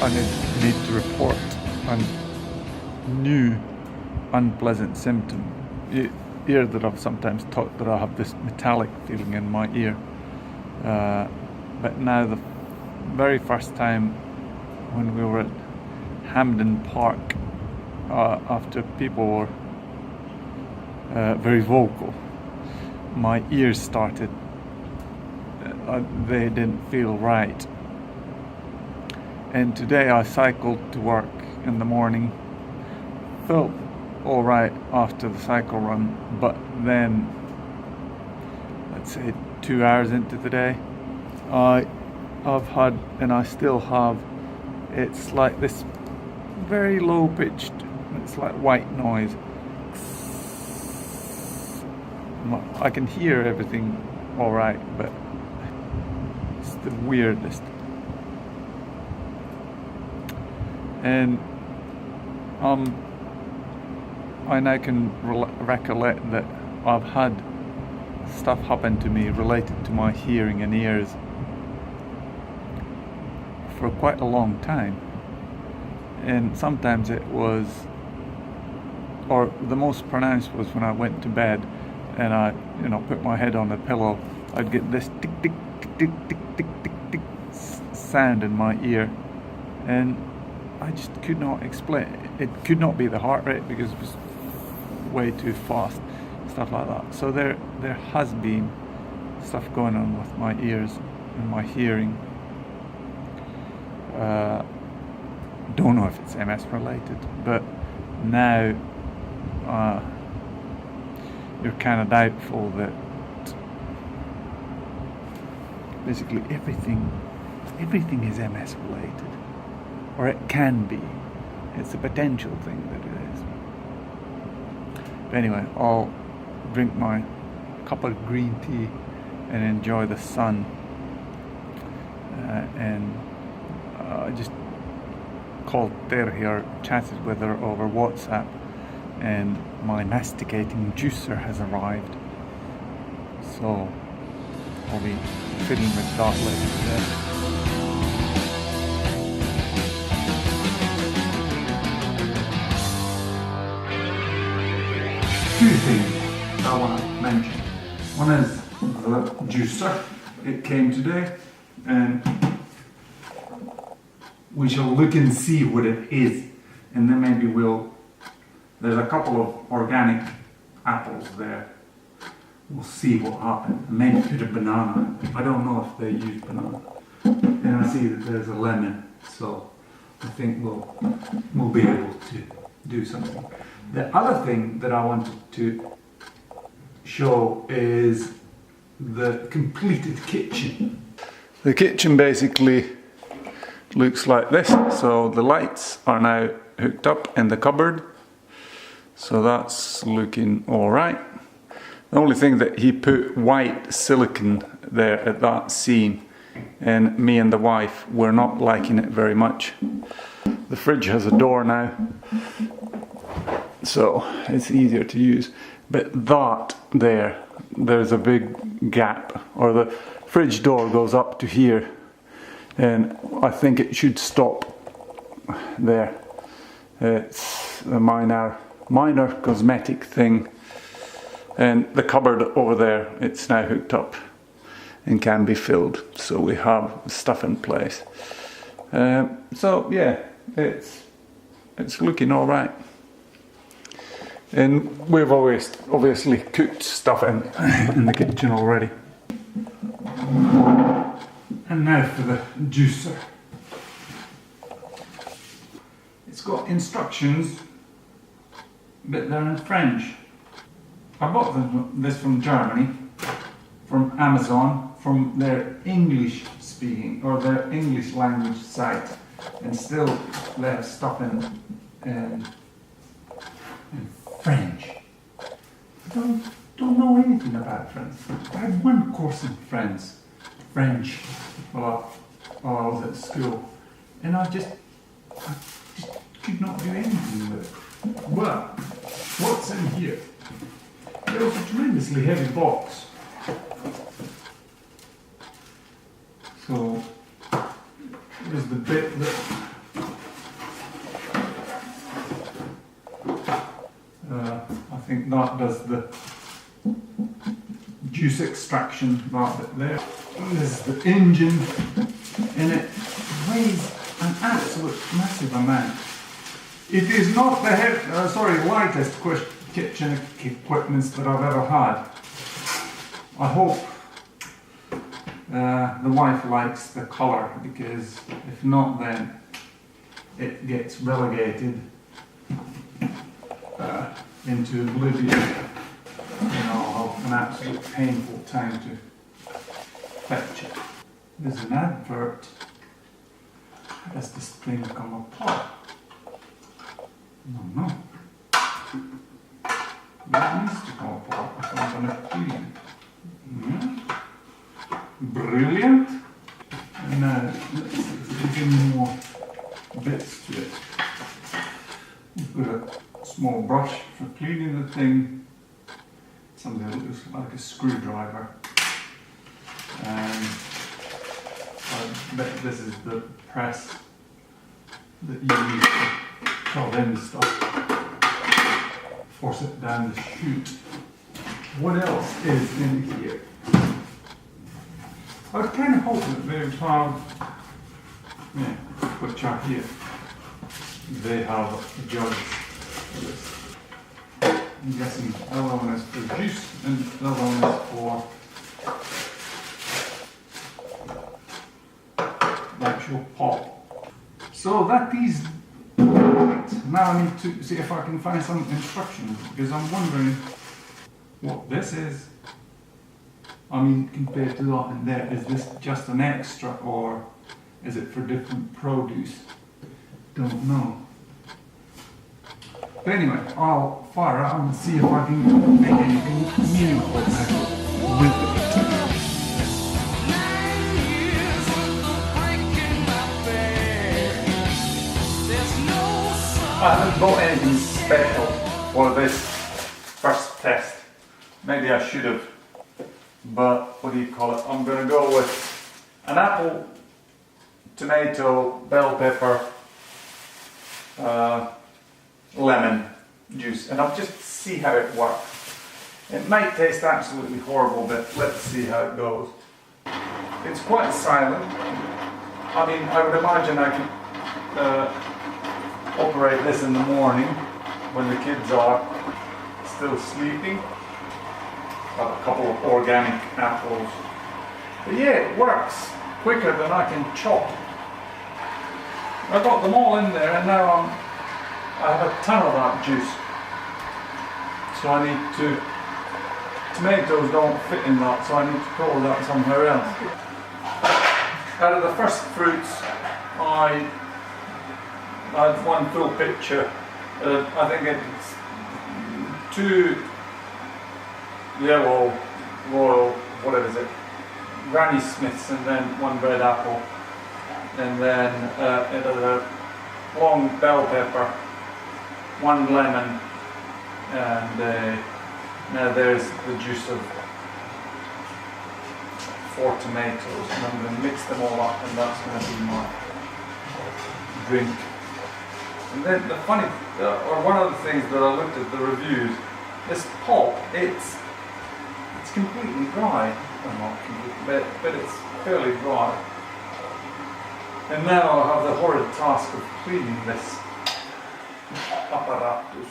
I need to report a new unpleasant symptom. You hear that I've sometimes talked that I have this metallic feeling in my ear. But now the very first time when we were at Hampden Park, after people were very vocal, my ears started, they didn't feel right. And today I cycled to work in the morning, felt alright after the cycle run, but then, let's say 2 hours into the day, I've had, and I still have, it's like this very low pitched, it's like white noise. I can hear everything alright, but it's the weirdest. And I now can recollect that I've had stuff happen to me related to my hearing and ears for quite a long time. And sometimes it was, or the most pronounced was when I went to bed and I, put my head on the pillow. I'd get this tick tick tick tick tick tick tick tick sound in my ear, and I just could not explain. It could not be the heart rate because it was way too fast, stuff like that. So there has been stuff going on with my ears and my hearing. Don't know if it's MS related, but now you're kind of doubtful that basically everything is MS related, or it can be. It's a potential thing that it is. But anyway, I'll drink my cup of green tea and enjoy the sun, and I just called Terje, chatted with her over WhatsApp, and my masticating juicer has arrived, so I'll be fiddling with that later today. Two things I want to mention. One is the juicer. It came today, and we shall look and see what it is, and then maybe there's a couple of organic apples there. We'll see what happens. Maybe put a banana. I don't know if they use banana. And I see that there's a lemon, so I think we'll be able to do something. The other thing that I wanted to show is the completed kitchen. The kitchen basically looks like this. So the lights are now hooked up in the cupboard, so that's looking alright. The only thing that he put white silicone there at that seam, and me and the wife were not liking it very much. The fridge has a door now, so it's easier to use, but there's a big gap, or the fridge door goes up to here, and I think it should stop there. It's a minor cosmetic thing, and the cupboard over there, it's now hooked up and can be filled, so we have stuff in place. So yeah, it's looking all right. And we've obviously cooked stuff in the kitchen already. And now for the juicer. It's got instructions, but they're in French. I bought this from Germany, from Amazon, from their English speaking, or their English language site, and still they have stuff in French. I don't know anything about French. I had one course in French while I was at school, and I just could not do anything with it. But what's in here? There's a tremendously heavy box. So there's the bit that that does the juice extraction, that bit there. And this is the engine, and it weighs an absolute massive amount. It is not the lightest kitchen equipment that I've ever had. I hope the wife likes the colour, because if not, then it gets relegated into oblivion. I'll have an absolute painful time to fetch it. There's an advert. How does this thing come apart? No. That needs to come apart if I'm going to clean it. Brilliant. And now let's see if there's any more bits to it. We've got a small brush for cleaning the thing. Something that looks like a screwdriver. And I bet this is the press that you use to cut in stuff. Force it down the chute. What else is in here? I was kind of hoping that they would have, which are here. They have jugs for this. I'm guessing the other one is for juice and the other one is for the actual pop. So that is right. Now I need to see if I can find some instructions, because I'm wondering what this is. I mean, compared to that and there, is this just an extra, or is it for different produce? Don't know. But anyway, I'll fire out and see if I can make anything meaningful with it. I haven't bought anything special for this first test. Maybe I should have, but what do you call it? I'm going to go with an apple, tomato, bell pepper, lemon juice, and I'll just see how it works. It might taste absolutely horrible, but let's see how it goes. It's quite silent. I mean, I would imagine I could operate this in the morning when the kids are still sleeping. Got a couple of organic apples. But yeah, it works quicker than I can chop. I got them all in there, and now I have a ton of that juice. So I need to, tomatoes don't fit in that, so I need to pour that somewhere else. Out of the first fruits, I had one full picture. I think it's 2 yellow royal, whatever is it, Granny Smiths, and then 1 red apple, and then a long bell pepper, 1 lemon, and now there's the juice of 4 tomatoes, and I'm going to mix them all up, and that's going to be my drink. And then the funny, or one of the things that I looked at the reviews, this pulp, it's completely dry. Well, not completely, but it's fairly dry. And now I'll have the horrid task of cleaning this apparatus.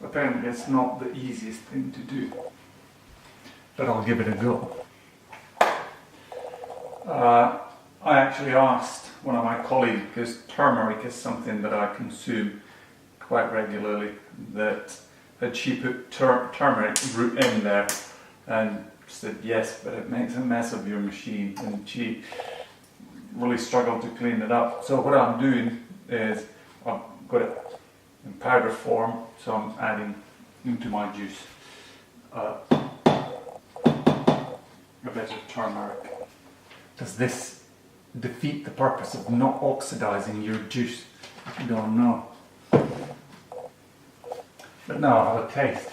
Apparently it's not the easiest thing to do, but I'll give it a go. I actually asked one of my colleagues, because turmeric is something that I consume quite regularly, that had she put turmeric root in there, and said yes, but it makes a mess of your machine, and she really struggled to clean it up. So what I'm doing is I've got it in powder form, so I'm adding into my juice a bit of turmeric. Does this defeat the purpose of not oxidizing your juice? I don't know. But now I'll have a taste.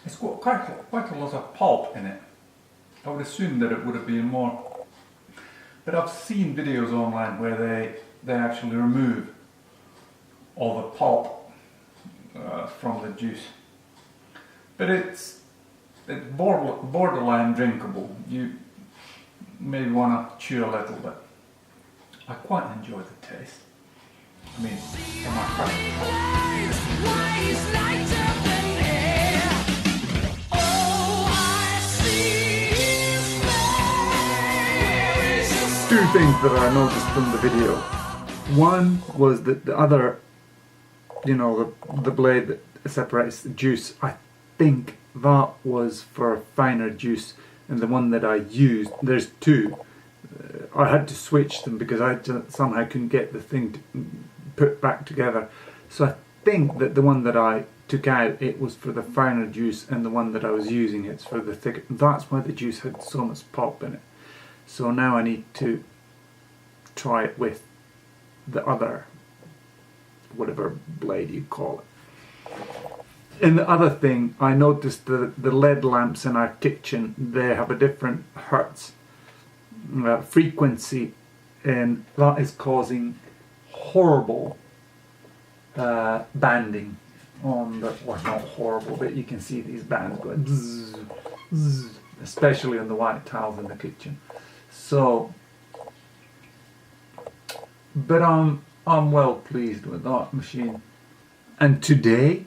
It's got quite a lot of pulp in it. I would assume that it would have been more But I've seen videos online where they actually remove all the pulp from the juice. But it's borderline drinkable. You maybe want to chew a little bit. I quite enjoy the taste. I mean, for my two things that I noticed from the video. One was that the other, you know, the blade that separates the juice, I think that was for finer juice, and the one that I used, there's two. I had to switch them because I somehow couldn't get the thing to put back together. So I think that the one that I took out, it was for the finer juice, and the one that I was using, it's for the thicker. That's why the juice had so much pulp in it. So now I need to try it with the other, whatever blade you call it. And the other thing, I noticed that the LED lamps in our kitchen, they have a different hertz frequency, and that is causing horrible banding on the, well, not horrible, but you can see these bands going zzz, zzz, especially on the white tiles in the kitchen. So, but I'm well pleased with that machine. And today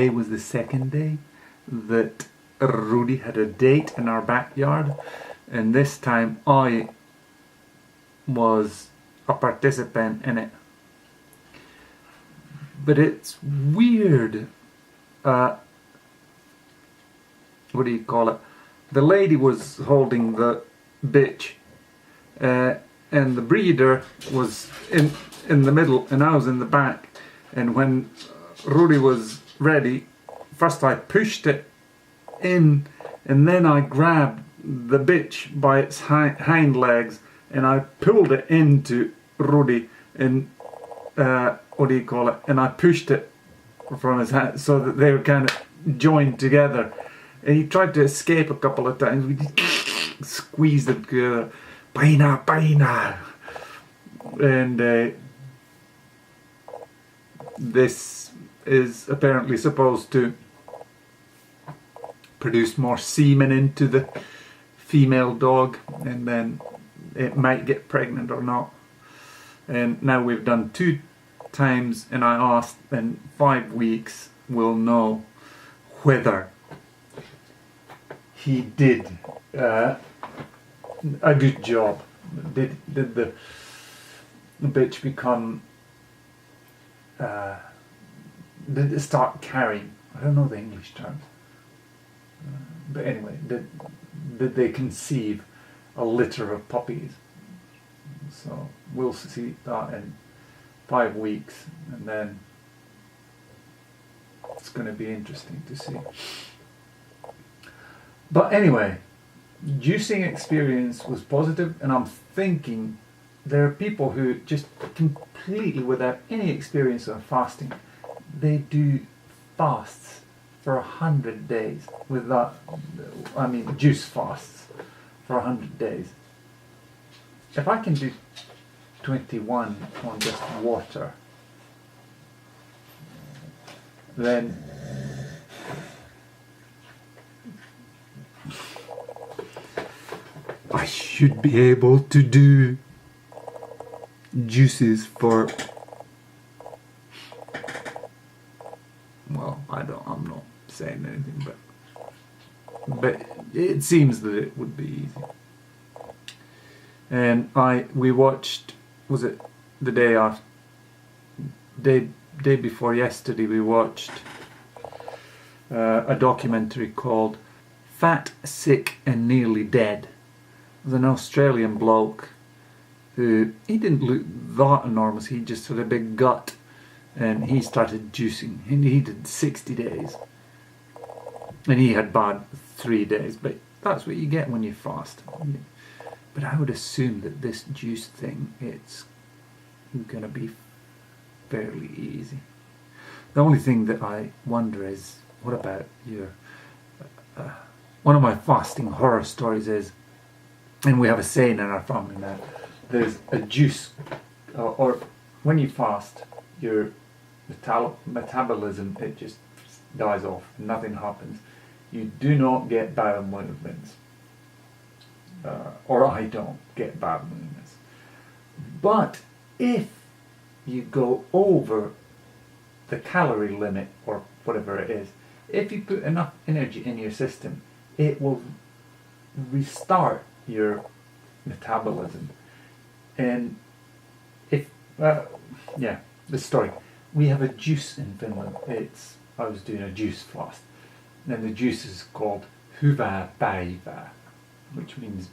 was the second day that Rudy had a date in our backyard, and this time I was a participant in it. But it's weird. What do you call it? The lady was holding the bitch, and the breeder was in the middle, and I was in the back. And when Rudy was ready, first I pushed it in, and then I grabbed the bitch by its hind legs, and I pulled it into Rudy, and what do you call it? And I pushed it from his hand so that they were kind of joined together. And he tried to escape a couple of times. We just squeezed it together. Baina, baina. And this is apparently supposed to produce more semen into the female dog, and then it might get pregnant or not. And now we've done 2 times, and I asked, in 5 weeks we'll know whether he did a good job. Did the bitch become did it start carrying? I don't know the English term, but anyway, did they conceive a litter of puppies? So we'll see that in 5 weeks, and then it's going to be interesting to see. But anyway, juicing experience was positive, and I'm thinking there are people who just completely, without any experience of fasting, they do fasts for 100 days with that, I mean juice fasts for 100 days. If I can do 21 on just water, then I should be able to do juices for, well, I'm not saying anything, but it seems that it would be easy. And we watched, was it the day before yesterday, we watched a documentary called Fat, Sick and Nearly Dead. It was an Australian bloke who, he didn't look that enormous, he just had a big gut, and he started juicing, and he did 60 days, and he had bad 3 days, but that's what you get when you fast. But I would assume that this juice thing, it's gonna be fairly easy. The only thing that I wonder is, what about your one of my fasting horror stories is And we have a saying in our family now, there's a juice, or when you fast, your metabolism, it just dies off, nothing happens. You do not get bowel movements, or I don't get bowel movements. But if you go over the calorie limit, or whatever it is, if you put enough energy in your system, it will restart your metabolism. And if, the story. We have a juice in Finland. I was doing a juice fast. And the juice is called Hyvää päivää, which means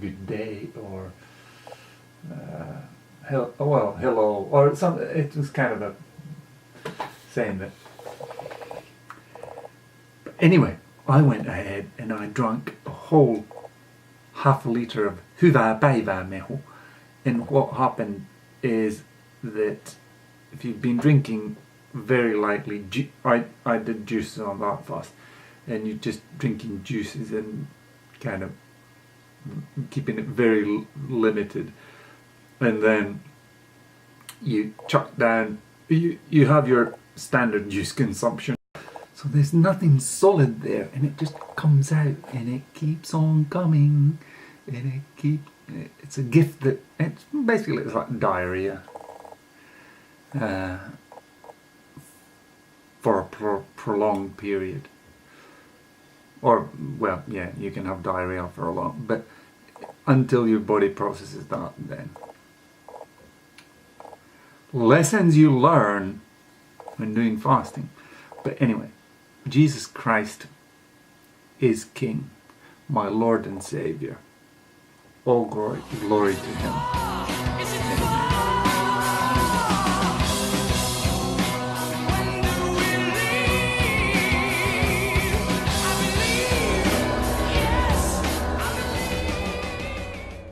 good day, or hello, or something. It was kind of a saying that. But anyway, I went ahead and I drank a whole half a litre of Hyvää päivää mehu. And what happened is that if you've been drinking very lightly, I did juices on that fast, and you're just drinking juices and kind of keeping it very limited, and then you chuck down, you have your standard juice consumption, so there's nothing solid there, and it just comes out and it keeps on coming, and it's a gift that it's basically like diarrhea for a prolonged period. Or, well, yeah, you can have diarrhea for a long, but until your body processes that, then. Lessons you learn when doing fasting. But anyway, Jesus Christ is King, my Lord and Saviour. All glory to Him.